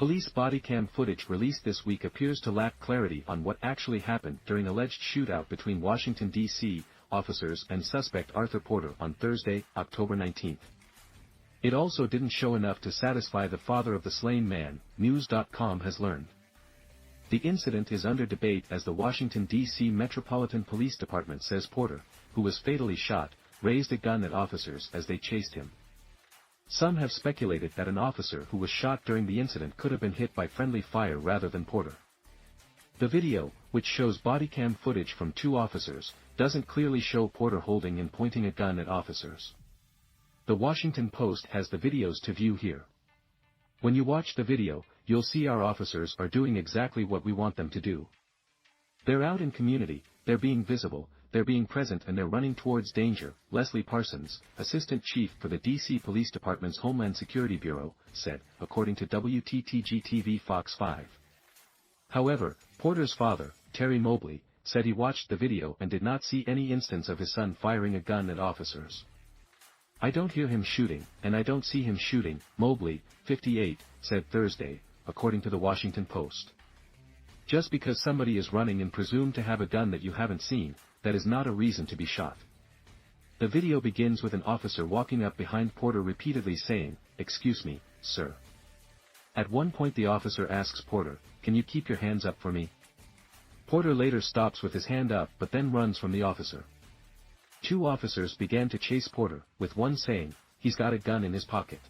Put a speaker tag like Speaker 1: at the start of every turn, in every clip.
Speaker 1: Police bodycam footage released this week appears to lack clarity on what actually happened during alleged shootout between Washington, D.C. officers and suspect Arthur Porter on Thursday, October 19. It also didn't show enough to satisfy the father of the slain man, News.com has learned. The incident is under debate as the Washington, D.C. Metropolitan Police Department says Porter, who was fatally shot, raised a gun at officers as they chased him. Some have speculated that an officer who was shot during the incident could have been hit by friendly fire rather than Porter. The video, which shows bodycam footage from two officers, doesn't clearly show Porter holding and pointing a gun at officers. The Washington Post has the videos to view here. When you watch the video, you'll see our officers are doing exactly what we want them to do. They're out in community, they're being visible, they're being present and they're running towards danger, Leslie Parsons, Assistant Chief for the D.C. Police Department's Homeland Security Bureau, said, according to WTTG-TV Fox 5. However, Porter's father, Terry Mobley, said he watched the video and did not see any instance of his son firing a gun at officers. "I don't hear him shooting, and I don't see him shooting," Mobley, 58, said Thursday, according to the Washington Post. Just because somebody is running and presumed to have a gun that you haven't seen, that is not a reason to be shot. The video begins with an officer walking up behind Porter repeatedly saying, "Excuse me, sir." At one point the officer asks Porter, "Can you keep your hands up for me?" Porter later stops with his hand up but then runs from the officer. Two officers began to chase Porter, with one saying, "He's got a gun in his pocket."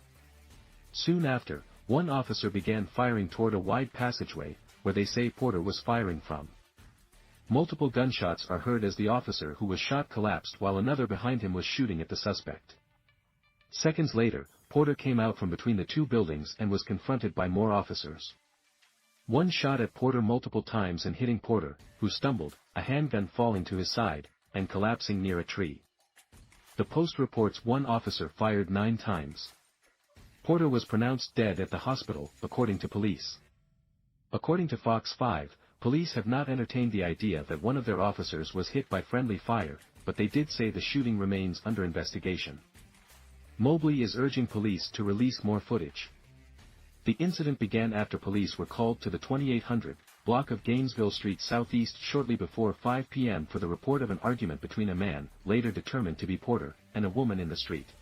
Speaker 1: Soon after, one officer began firing toward a wide passageway, where they say Porter was firing from. Multiple gunshots are heard as the officer who was shot collapsed while another behind him was shooting at the suspect. Seconds later, Porter came out from between the two buildings and was confronted by more officers. One shot at Porter multiple times and hitting Porter, who stumbled, a handgun falling to his side, and collapsing near a tree. The Post reports one officer fired 9 times. Porter was pronounced dead at the hospital, according to police. According to Fox 5, police have not entertained the idea that one of their officers was hit by friendly fire, but they did say the shooting remains under investigation. Mobley is urging police to release more footage. The incident began after police were called to the 2800 block of Gainesville Street Southeast shortly before 5 p.m. for the report of an argument between a man, later determined to be Porter, and a woman in the street.